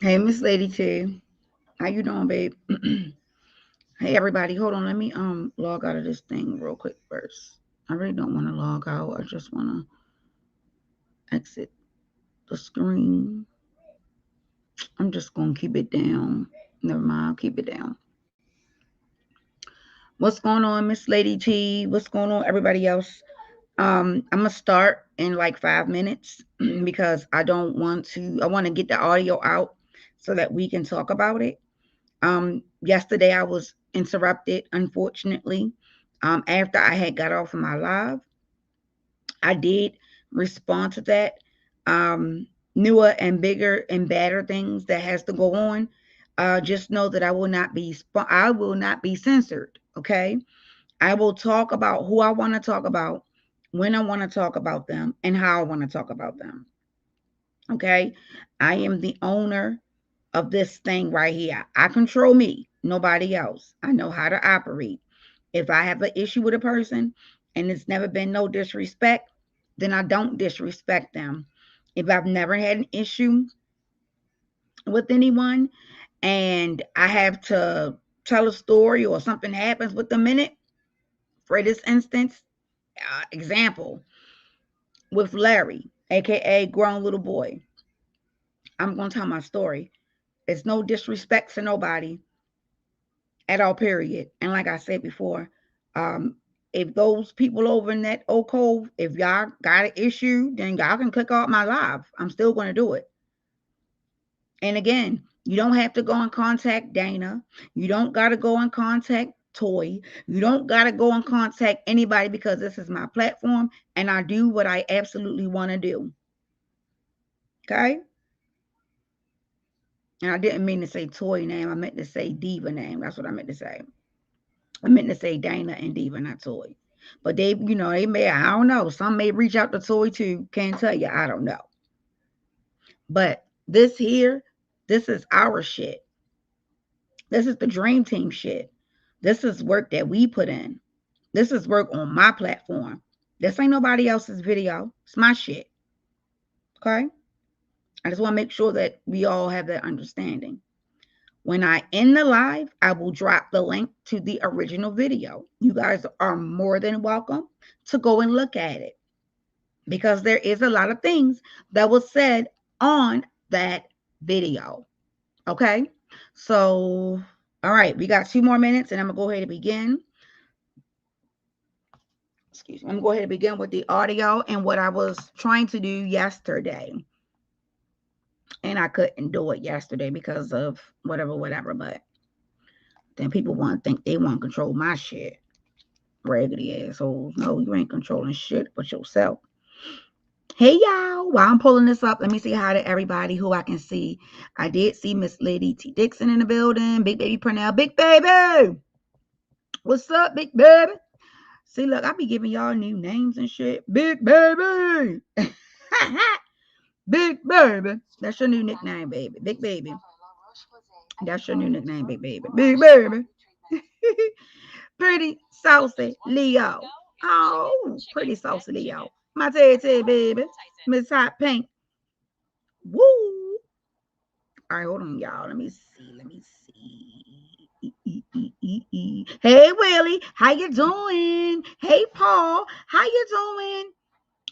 Hey, Miss Lady T. How you doing, babe? Hey, everybody. Hold on. Let me log out of this thing real quick first. I really don't want to log out. I just want to exit the screen. I'm just going to keep it down. Never mind. I'll keep it down. What's going on, Miss Lady T? What's going on, everybody else? I'm going to start in like 5 minutes because I want to get the audio out so that we can talk about it. Yesterday I was interrupted, unfortunately. After I had got off of my live, I did respond to that. Newer and bigger and badder things that has to go on. Just know that I will not be censored. Okay, I will talk about who I want to talk about, when I want to talk about them, and how I want to talk about them. Okay, I am the owner of this thing right here. I control me, nobody else. I know how to operate. If I have an issue with a person and it's never been no disrespect, then I don't disrespect them. If I've never had an issue with anyone and I have to tell a story or something happens with them in it, for this instance, example with Larry, aka grown little boy, I'm going to tell my story. It's no disrespect to nobody at all, period. And like I said before, um, if those people over in that Oak Cove, if y'all got an issue, then y'all can click off my live. I'm still going to do it. And again, you don't have to go and contact Dana. You don't got to go and contact Toy. You don't got to go and contact anybody because this is my platform and I do what I absolutely want to do. Okay? And I didn't mean to say Toy name. I meant to say Diva name. That's what I meant to say. I meant to say Dana and Diva, not Toy. But they, they may, I don't know. Some may reach out to Toy too. Can't tell you. I don't know. But this here, this is our shit. This is the Dream Team shit. This is work that we put in. This is work on my platform. This ain't nobody else's video. It's my shit. Okay? I just want to make sure that we all have that understanding. When I end the live, I will drop the link to the original video. You guys are more than welcome to go and look at it because there is a lot of things that was said on that video. Okay? So, all right, we got 2 more minutes and I'm going to go ahead and begin. Excuse me. I'm going to go ahead and begin with the audio and what I was trying to do yesterday. And I couldn't do it yesterday because of whatever. But then people want to think they want to control my shit. Raggedy assholes. No, you ain't controlling shit but yourself. Hey y'all, while I'm pulling this up, let me say hi to everybody who I can see. I did see Miss Lady T Dixon in the building. Big baby Purnell. Big baby. What's up, big baby? See, look, I be giving y'all new names and shit. Big baby. Big baby. That's your new nickname, baby. Big baby. That's your new nickname, big baby. Big baby. Pretty saucy Leo. Oh, pretty saucy Leo. My teddy baby. Miss Hot Pink. Woo. All right, hold on, y'all. Let me see. Let me see. Hey, Willie. How you doing? Hey, Paul. How you doing?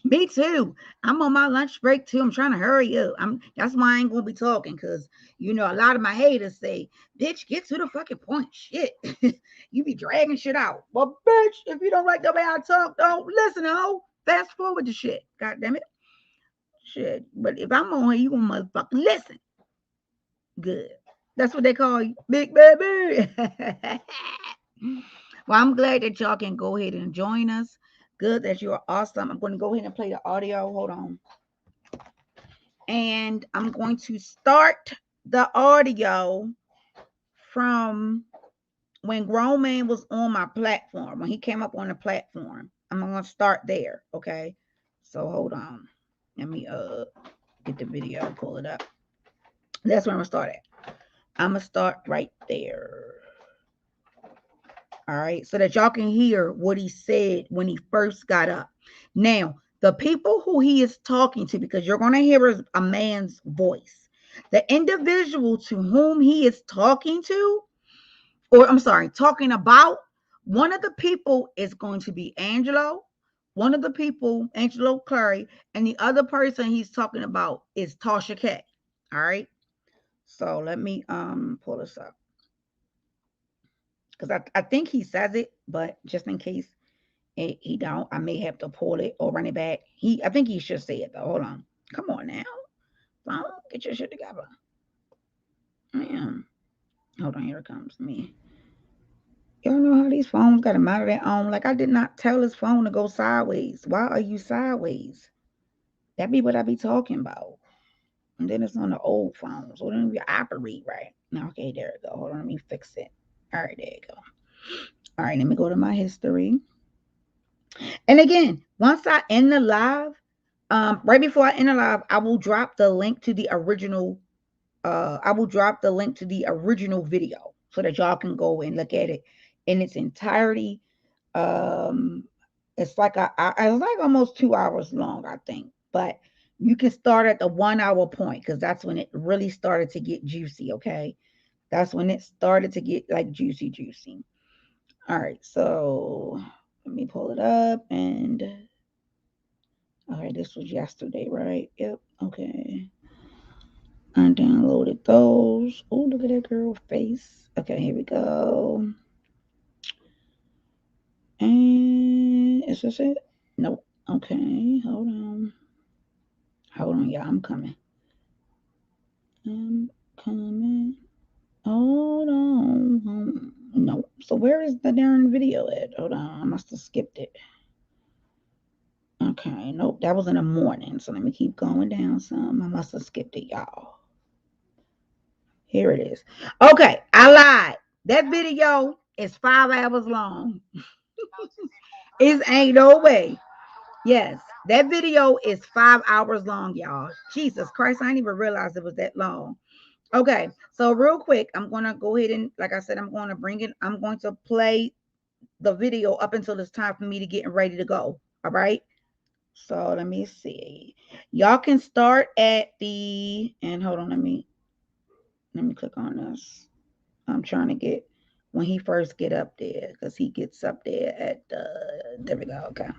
Me too. I'm on my lunch break too. I'm trying to hurry up. That's why I ain't gonna be talking because a lot of my haters say, "Bitch, get to the fucking point." Shit, you be dragging shit out. Well, bitch, if you don't like the way I talk, don't listen. Oh, fast forward the shit. God damn it, shit. But if I'm on here, you gonna motherfucking listen. Good. That's what they call you, big baby. Well, I'm glad that y'all can go ahead and join us. Good that you are awesome. I'm going to go ahead and play the audio. Hold on. And I'm going to start the audio from when Grown Man was on my platform, when he came up on the platform. I'm going to start there, okay? So hold on. Let me get the video, pull it up. That's where I'm going to start at. I'm going to start right there. All right, so that y'all can hear what he said when he first got up. Now, the people who he is talking to, because you're going to hear a man's voice. The individual to whom he is talking to, or I'm sorry, talking about, one of the people is going to be Angelo. One of the people, Angelo Clary, and the other person he's talking about is Tasha K. All right. So let me pull this up because I think he says it, but just in case he don't, I may have to pull it or run it back. I think he should say it though. Hold on. Come on now. Phone, get your shit together. Man. Hold on, here it comes. Me. Y'all know how these phones got to monitor their own. Like I did not tell this phone to go sideways. Why are you sideways? That be what I be talking about. And then it's on the old phone, so it don't even operate right. Now, okay, there it go. Hold on, let me fix it. All right, there you go. All right, let me go to my history. And again, once I end the live, right before I end the live, I will drop the link to the original. I will drop the link to the original video so that y'all can go and look at it in its entirety. Um, it's like it's like almost 2 hours long, I think. But you can start at the 1 hour point because that's when it really started to get juicy. Okay, that's when it started to get like juicy, juicy. All right, so let me pull it up and. All right, this was yesterday, right? Yep. Okay. I downloaded those. Oh, look at that girl face. Okay, here we go. And is this it? Nope. Okay, hold on. Hold on, y'all. I'm coming. I'm coming. Hold on. No. So where is the darn video at? Hold on. I must have skipped it. Okay, nope. That was in the morning. So let me keep going down some. I must have skipped it, y'all. Here it is. Okay, I lied. That video is 5 hours long. It ain't no way. Yes, that video is 5 hours long, y'all. Jesus Christ, I didn't even realize it was that long. Okay, so real quick, I'm gonna go ahead and, like I said, I'm going to bring it. I'm going to play the video up until it's time for me to get ready to go. All right. So let me see. Y'all can start at the and hold on. Let me click on this. I'm trying to get when he first get up there because he gets up there at there we go. Okay.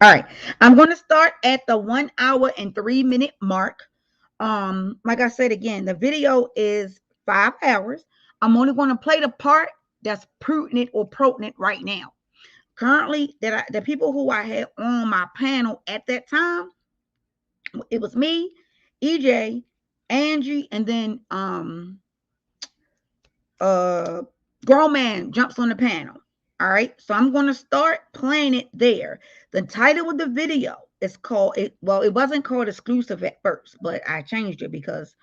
All right. I'm going to start at the 1 hour and 3 minute mark. Like I said again, the video is 5 hours. I'm only going to play the part that's pertinent or protinent right now. Currently, the people who I had on my panel at that time, it was me, EJ, Angie, and then grown man jumps on the panel. All right, so I'm going to start playing it there. The title of the video is called it. Well, it wasn't called exclusive at first, but I changed it because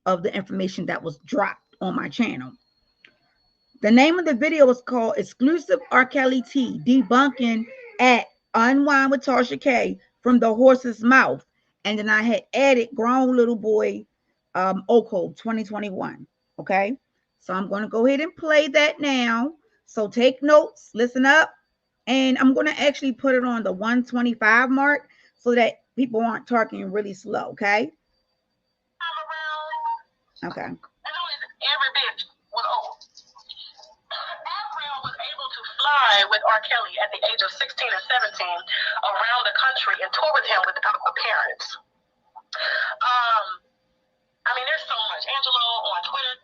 of the information that was dropped on my channel. The name of the video is called Exclusive R. Kelly T Debunking at Unwind with Tasha K from the Horse's Mouth. And then I had added Grown Little Boy Oko 2021. Okay. So I'm going to go ahead and play that now. So take notes, listen up. And I'm going to actually put it on the 125 mark so that people aren't talking really slow. Okay. Okay. Every bitch was old. Avril was able to fly with R. Kelly at the age of 16 and 17 around the country and tour with him without her parents. I mean, there's so much. Angelo on Twitter.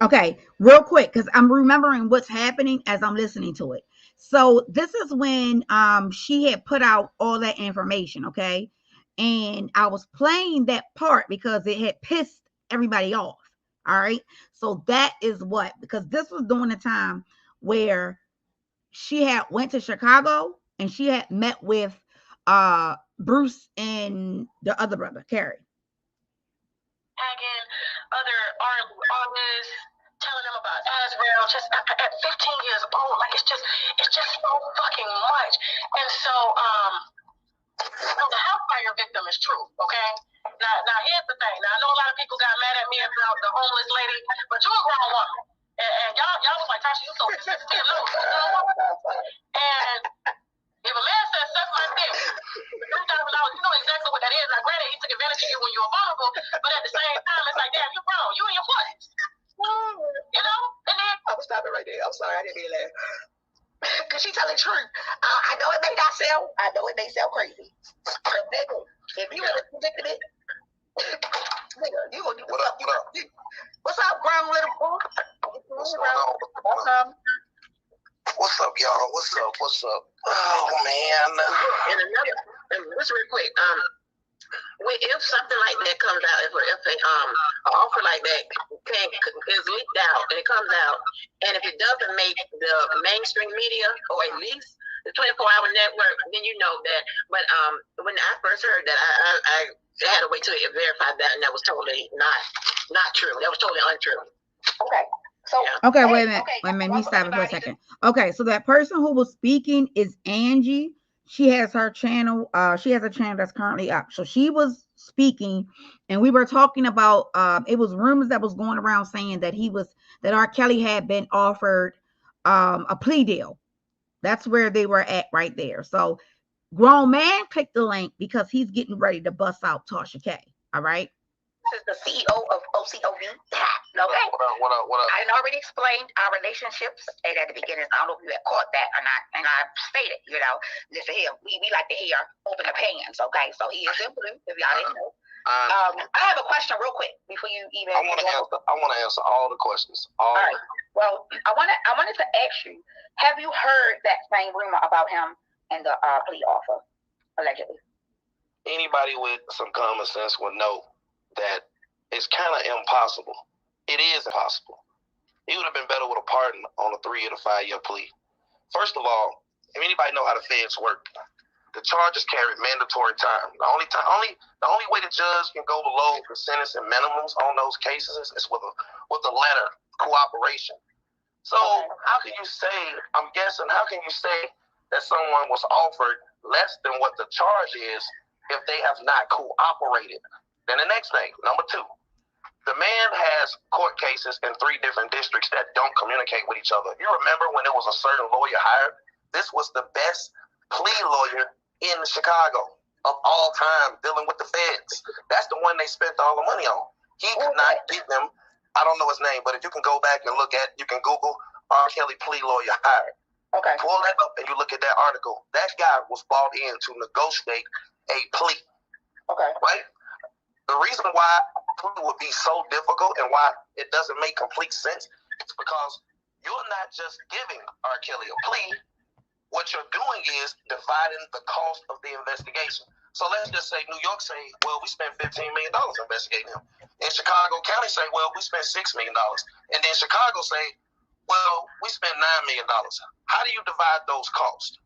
Okay, real quick, because I'm remembering what's happening as I'm listening to it. So this is when she had put out all that information, okay? And I was playing that part because it had pissed everybody off. All right. So that is what, because this was during the time where she had went to Chicago and she had met with Bruce and the other brother, Carrie. Again, other artists telling them about Azrael just at 15 years old. Like it's just so fucking much. And so the hellfire victim is true, okay? Now here's the thing. Now I know a lot of people got mad at me about the homeless lady, but you're a grown woman. And y'all was like, Tasha, you so sensitive. No, and if a man says suck my dick, $3,000, you know exactly what that is. Now granted, he took vulnerability to you when you're vulnerable, but at the same time, it's like, damn, you're wrong. You in your 40s. You know? And then I was stopping right there. I'm sorry, I didn't mean to laugh. Because she telling the truth. I know it may not sell. I know it may sell crazy. But nigga, if you would have predicted it, nigga, you gonna do what up? What's up, grown little boy? What's up? What's up, y'all? What's up? Oh man. And just real quick, if something like that comes out, if an offer like that is leaked out and it comes out, and if it doesn't make the mainstream media or at least the 24-hour network, then you know that. But when I first heard that, I had to wait till it verified that, and that was totally not true. That was totally untrue. Okay. So, okay, wait a minute. Let me stop it for a second. Okay, so that person who was speaking is Angie. She has her channel. She has a channel that's currently up. So she was speaking, and we were talking about. It was rumors that was going around saying that R. Kelly had been offered a plea deal. That's where they were at right there. So, grown man clicked the link because he's getting ready to bust out Tasha K. All right. This is the CEO of OCOV. Okay. What up? I already explained our relationships at the beginning. I don't know if you had caught that or not. And I stated, listen here, we like to hear open opinions. Okay. So he is in blue, if y'all didn't know. I have a question real quick before you even. I want to answer all the questions. All right. Well, I wanted to ask you, have you heard that same rumor about him and the plea offer, allegedly? Anybody with some common sense would know that it's kind of impossible. It is impossible. He would have been better with a pardon on a 3 or 5 year plea. First of all, if anybody know how the feds work, the charges carry mandatory time. The only way the judge can go below the sentence and minimums on those cases is with a letter cooperation. So how can you say that someone was offered less than what the charge is if they have not cooperated? Then the next thing, number 2, the man has court cases in 3 different districts that don't communicate with each other. You remember when there was a certain lawyer hired? This was the best plea lawyer in Chicago of all time dealing with the feds. That's the one they spent all the money on. He could not get them. I don't know his name, but if you can go back and you can Google R. Kelly plea lawyer hired. Okay. Pull that up and you look at that article. That guy was brought in to negotiate a plea. Okay. Right? The reason why plea would be so difficult and why it doesn't make complete sense is because you're not just giving R. Kelly a plea. What you're doing is dividing the cost of the investigation. So let's just say New York say, well, we spent $15 million investigating him. And Chicago County say, well, we spent $6 million. And then Chicago say, well, we spent $9 million. How do you divide those costs?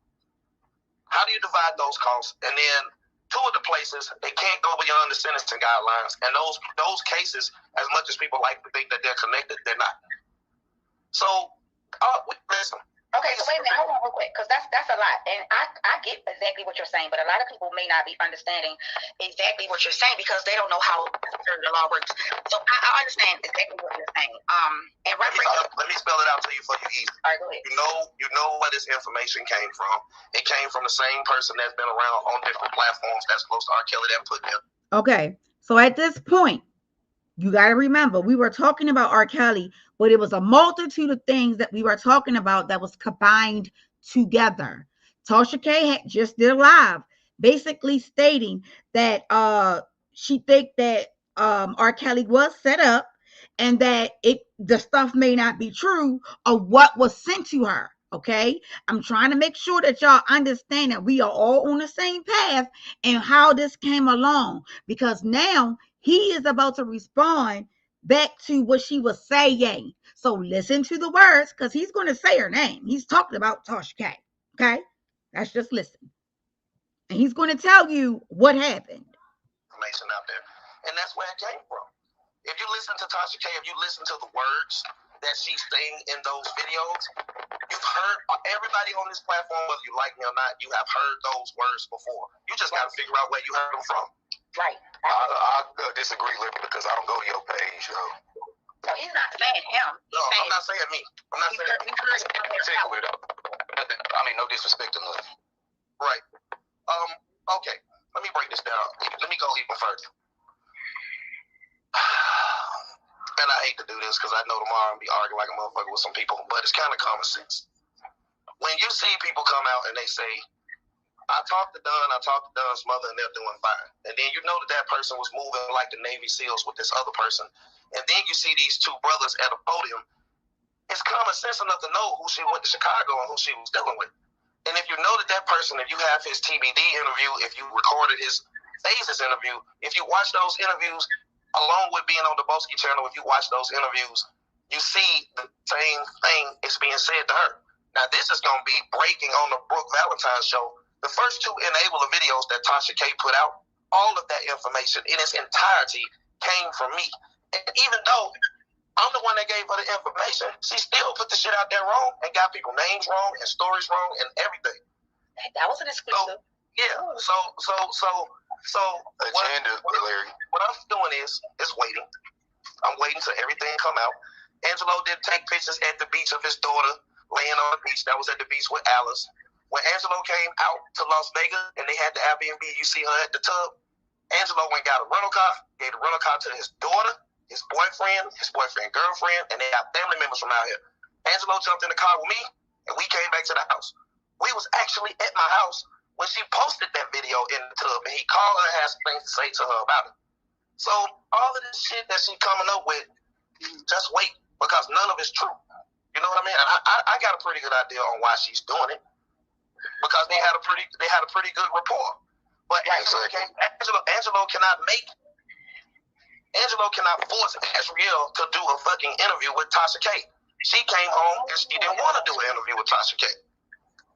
And then 2 of the places, they can't go beyond the sentencing guidelines. And those cases, as much as people like to think that they're connected, they're not. So, listen. Okay, so wait a minute, hold on real quick, because that's a lot. And I get exactly what you're saying, but a lot of people may not be understanding exactly what you're saying because they don't know how the law works. So I understand exactly what you're saying. And let me spell it out to you for you easy. All right, go ahead. You know where this information came from. It came from the same person that's been around on different platforms that's close to R. Kelly that put him. Okay, so at this point, you got to remember, we were talking about R. Kelly, but it was a multitude of things that we were talking about that was combined together. Tasha K had just did a live, basically stating that she think that R. Kelly was set up and that the stuff may not be true of what was sent to her. Okay, I'm trying to make sure that y'all understand that we are all on the same path and how this came along, because now he is about to respond back to what she was saying. So listen to the words, because he's going to say her name. He's talking about Tasha K. Okay, that's just listen, and he's going to tell you what happened. Information out there, and that's where it came from. If you listen to Tasha K, if you listen to the words that she's saying in those videos, you've heard everybody on this platform, whether you like me or not, you have heard those words before. You just got to figure out where you heard them from. Right. I disagree with it because I don't go to your page. No, he's not saying him. I'm not saying me. I'm not saying particular though. I mean, no disrespect to nothing. Right. Okay. Let me break this down. Let me go even further. and I hate to do this because I know tomorrow I'm going to be arguing like a motherfucker with some people, but it's kind of common sense. When you see people come out and they say, I talked to Dunn's mother, and they're doing fine. And then you know that person was moving like the Navy SEALs with this other person. And then you see these two brothers at a podium. It's common sense enough to know who she went to Chicago and who she was dealing with. And if you know that person, if you have his TBD interview, if you recorded his Phases interview, if you watch those interviews, along with being on the Boski channel, if you watch those interviews, you see the same thing is being said to her. Now, this is going to be breaking on the Brooke Valentine show. The first two Enabler videos that Tasha K put out, all of that information in its entirety came from me. And even though I'm the one that gave her the information, she still put the shit out there wrong and got people names wrong and stories wrong and everything. That was an exclusive. So, yeah. So what I'm doing is waiting. I'm waiting till everything come out. Angelo did take pictures at the beach of his daughter laying on the beach. That was at the beach with Alice. When Angelo came out to Las Vegas and they had the Airbnb, you see her at the tub. Angelo went and got a rental car, gave the rental car to his daughter, his boyfriend girlfriend, and they got family members from out here. Angelo jumped in the car with me, and we came back to the house. We was actually at my house when she posted that video in the tub, and he called her and had some things to say to her about it. So all of this shit that she coming up with, just wait, because none of it's true. You know what I mean? I got a pretty good idea on why she's doing it, because they had a pretty good rapport. But Angelo cannot force Asriel to do a fucking interview with Tasha K. She came home and she didn't want to do an interview with Tasha K.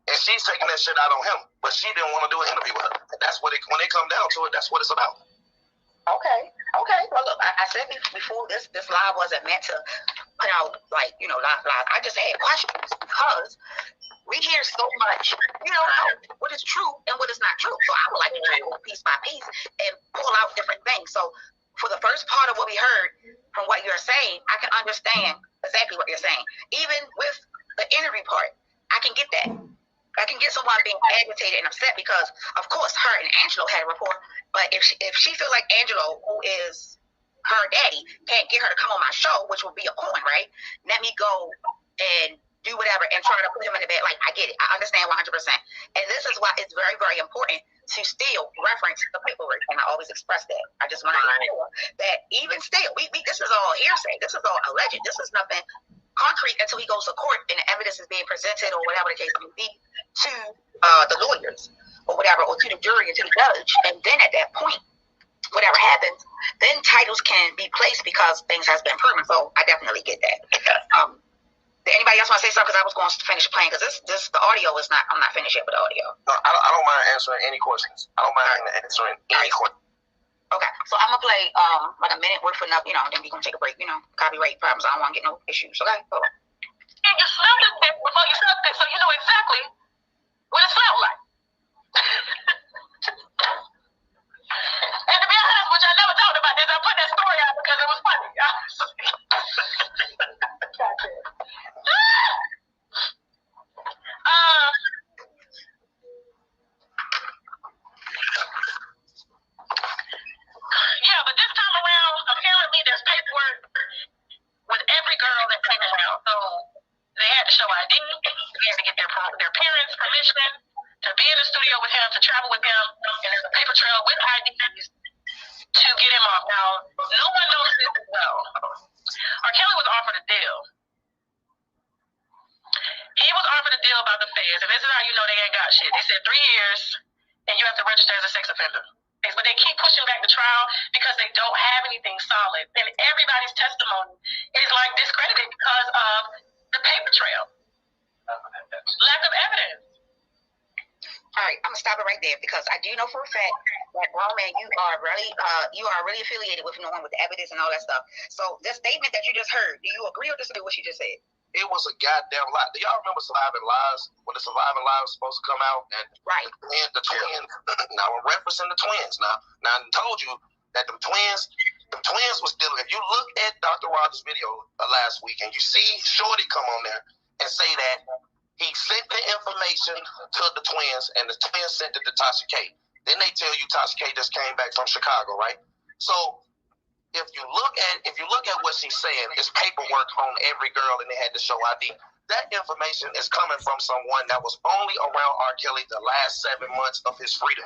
And she's taking that shit out on him, but she didn't want to do an interview with her. And that's what when it come down to it, that's what it's about. Okay. Well, look, I said before this live wasn't meant to put out live. I just had questions because we hear so much, what is true and what is not true. So I would like to go piece by piece and pull out different things. So for the first part of what we heard from what you're saying, I can understand exactly what you're saying. Even with the interview part, I can get that. I can get someone being agitated and upset because, of course, her and Angelo had a rapport. But if she feel like Angelo, who is her daddy, can't get her to come on my show, which would be a coin, right? Let me go and do whatever and try to put him in the bed. Like, I get it. I understand 100%. And this is why it's very, very important to still reference the paperwork. And I always express that. I just want to make sure that even still, this is all hearsay. This is all alleged. This is nothing concrete until he goes to court and the evidence is being presented or whatever the case may be to the lawyers or whatever, or to the jury and to the judge. And then at that point, whatever happens, then titles can be placed because things has been proven. So I definitely get that. Did anybody else want to say something? Because I was going to finish playing because this the audio is not. I'm not finished yet with the audio. No, I don't mind answering any questions. I don't mind answering any questions. Okay, so I'm gonna play like a minute worth of enough, then we're gonna take a break. Copyright problems. I don't want to get no issues. Okay, hold on. And you smelled it before you smelled it, so you know exactly what it smelled like. And to be honest, which I never talked about this, I put that story out because it was funny. Yeah, but this time around, apparently there's paperwork with every girl that came around. So they had to show ID, they had to get their parents' permission to be in the studio with him, to travel with him, and there's a paper trail with IDs to get him off. Now, no one knows this as well. R. Kelly was offered a deal. He was offered a deal by the feds, and this is how you know they ain't got shit. They said 3 years, and you have to register as a sex offender. But they keep pushing back the trial because they don't have anything solid. And everybody's testimony is like discredited because of the paper trail. Lack of evidence. All right, I'm gonna stop it right there because I do know for a fact that Roman, you are really affiliated with knowing with the evidence and all that stuff. So the statement that you just heard, do you agree or disagree with what she just said? It was a goddamn lie. Do y'all remember Surviving Lives? When the Surviving Lives was supposed to come out, and right, the twins. Now I'm referencing the twins. Now I told you that the twins was still. If you look at Dr. Rogers' video last week, and you see Shorty come on there and say that he sent the information to the twins, and the twins sent it to Tasha K. Then they tell you Tasha K just came back from Chicago, right? So if you look at what she's saying, it's paperwork on every girl, and they had to show ID. That information is coming from someone that was only around R. Kelly the last 7 months of his freedom.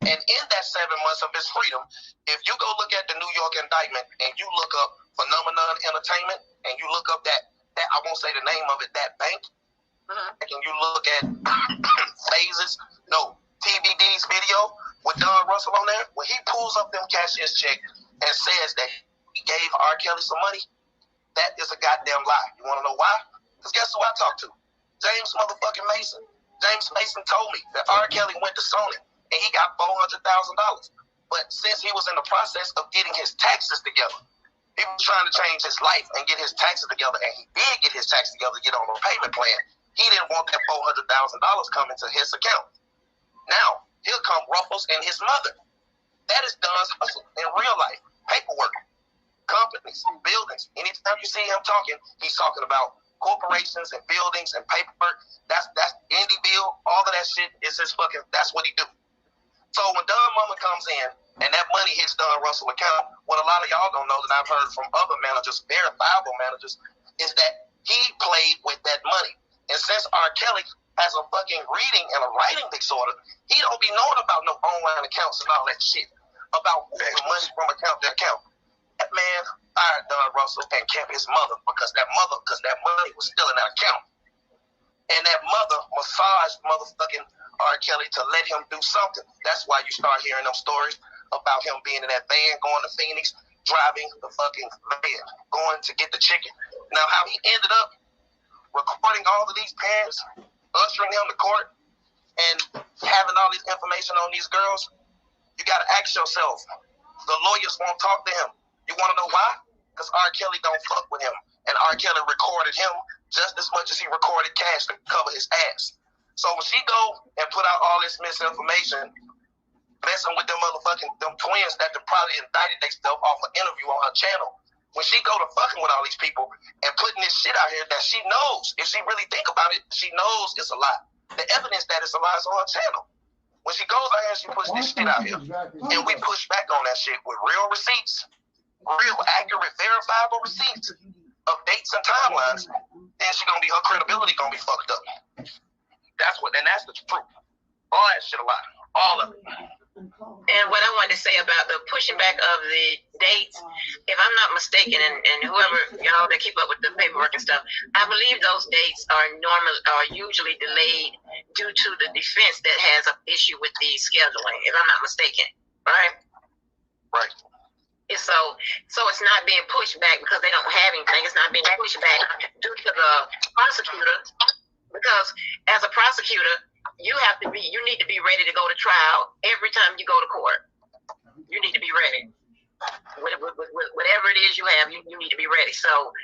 And in that 7 months of his freedom, if you go look at the New York indictment and you look up Phenomenon Entertainment and you look up that I won't say the name of it, that bank, and you look at TBD's video with Don Russell on there, when he pulls up them cashier's check and says that he gave R. Kelly some money, that is a goddamn lie. You want to know why? Because guess who I talked to? James motherfucking Mason. James Mason told me that R. Kelly went to Sony and he got $400,000. But since he was in the process of getting his taxes together, he was trying to change his life and get his taxes together, and he did get his taxes together to get on a payment plan. He didn't want that $400,000 coming to his account. Now, here come Ruffles and his mother. That is Don's hustle in real life. Paperwork, companies, buildings. Anytime you see him talking, he's talking about corporations and buildings and paperwork. That's Indy Bill. All of that shit is his fucking, that's what he do. So when Don Mama comes in and that money hits Don Russell's account, what a lot of y'all don't know that I've heard from other managers, verifiable managers, is that he played with that money. And since R. Kelly has a fucking reading and a writing disorder, he don't be knowing about no online accounts and all that shit, about moving money from account to account. That man fired Don Russell and kept his mother because that money was still in that account. And that mother massaged motherfucking R. Kelly to let him do something. That's why you start hearing them stories about him being in that van going to Phoenix, driving the fucking van, going to get the chicken. Now, how he ended up recording all of these parents, ushering him to court, and having all this information on these girls, you got to ask yourself, the lawyers won't talk to him. You want to know why? Because R. Kelly don't fuck with him. And R. Kelly recorded him just as much as he recorded Cash to cover his ass. So when she go and put out all this misinformation, messing with them twins that probably indicted themselves off an interview on her channel, when she go to fucking with all these people and putting this shit out here that she knows, if she really think about it, she knows it's a lie. The evidence that it's a lie is on her channel. When she goes out here and she puts this shit out here, and we push back on that shit with real receipts, real accurate, verifiable receipts of dates and timelines, then her credibility gonna be fucked up. That's the truth. All that shit a lie. All of it. And what I wanted to say about the pushing back of the dates, if I'm not mistaken, and whoever y'all that keep up with the paperwork and stuff, I believe those dates are usually delayed due to the defense that has an issue with the scheduling, if I'm not mistaken, right? Right. So it's not being pushed back because they don't have anything. It's not being pushed back due to the prosecutor, because as a prosecutor, you need to be ready to go to trial every time you go to court. You need to be ready. Whatever it is you have, you need to be ready. So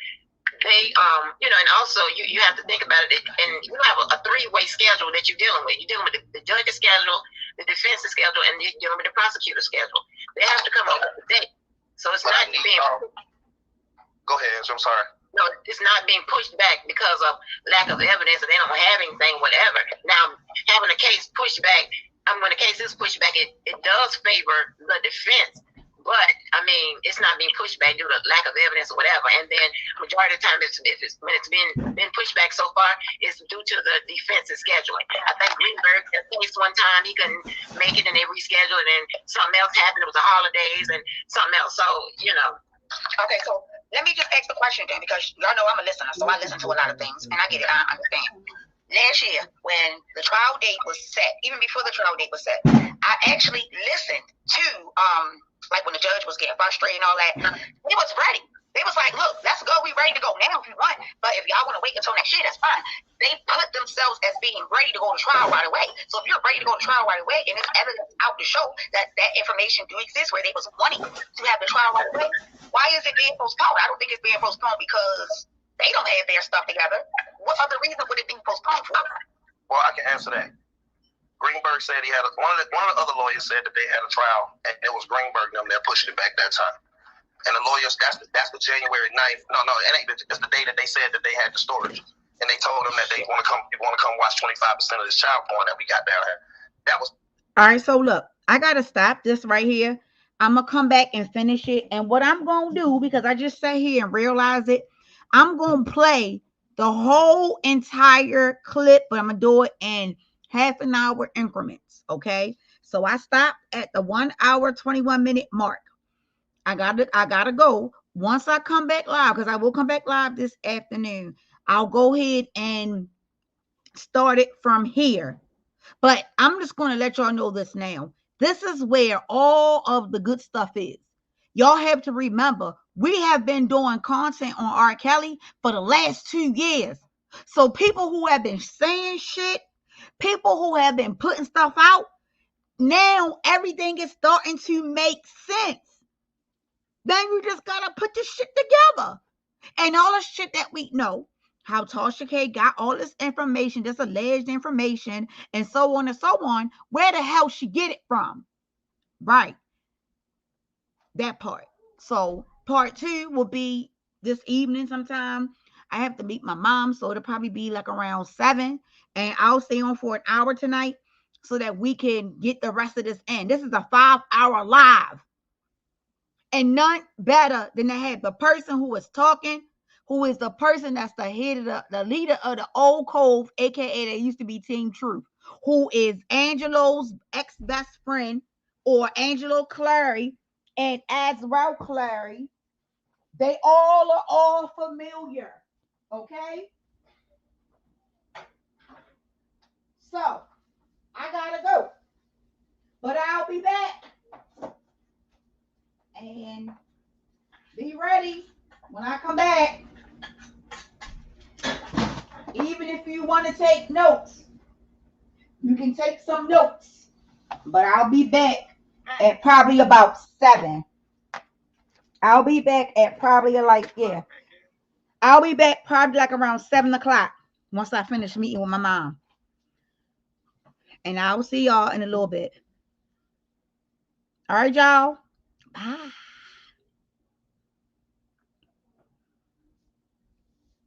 they, and also you have to think about it, and you have a three-way schedule that you're dealing with. You're dealing with the judge's schedule, the defense's schedule, and you're dealing with the prosecutor's schedule. They have to come up with a date. So it's not being. Go ahead, I'm sorry. No, it's not being pushed back because of lack of evidence, or they don't have anything, whatever. Now, having a case pushed back, when a case is pushed back, it does favor the defense. But, it's not being pushed back due to lack of evidence or whatever. And then, majority of the time, when it's been pushed back so far, it's due to the defense's scheduling. I think Greenberg case one time, he couldn't make it and they rescheduled, and then something else happened. It was the holidays and something else. So, Okay, so let me just ask the question then, because y'all know I'm a listener, so I listen to a lot of things, and I get it, I understand. Last year, when the trial date was set, even before the trial date was set, I actually listened to, like when the judge was getting frustrated and all that. He was ready. They was like, look, let's go. We ready to go now if you want. But if y'all want to wait until next year, that's fine. They put themselves as being ready to go to trial right away. So if you're ready to go to trial right away, and there's evidence out to show that information do exist where they was wanting to have the trial right away, why is it being postponed? I don't think it's being postponed because they don't have their stuff together. What other reason would it be postponed for? Well, I can answer that. Greenberg said he had one of the other lawyers said that they had a trial, and it was Greenberg and them that pushed it back that time. And the lawyers, that's the January 9th. No, it ain't. It's the day that they said that they had the storage, and they told them that they want to come watch 25% of this child porn that we got down here. That was all right. So look, I gotta stop this right here. I'm gonna come back and finish it. And what I'm gonna do, because I just sat here and realized it, I'm gonna play the whole entire clip, but I'm gonna do it in half an hour increments. Okay. So I stopped at the 1 hour 21 minute mark. I gotta go. Once I come back live, because I will come back live this afternoon, I'll go ahead and start it from here. But I'm just going to let y'all know this now. This is where all of the good stuff is. Y'all have to remember, we have been doing content on R. Kelly for the last 2 years. So people who have been saying shit, people who have been putting stuff out, now everything is starting to make sense. Then you just gotta put this shit together. And all the shit that we know, how Tasha K got all this information, this alleged information, and so on and so on. Where the hell she get it from? Right. That part. So part two will be this evening sometime. I have to meet my mom, so it'll probably be like around 7. And I'll stay on for an hour tonight so that we can get the rest of this in. This is a 5-hour live. And none better than to have the person who is talking, who is the person that's the head of the leader of the old cove, aka they used to be Team Truth, who is Angelo's ex-best friend, or Angelo Clary and Azrael Clary. They all are all familiar. Okay? So I gotta go. But I'll be back. And be ready when I come back. Even if you want to take notes, you can take some notes. But I'll be back at probably about 7. I'll be back at probably like, yeah. I'll be back probably like around 7 o'clock once I finish meeting with my mom. And I will see y'all in a little bit. All right, y'all. Bye.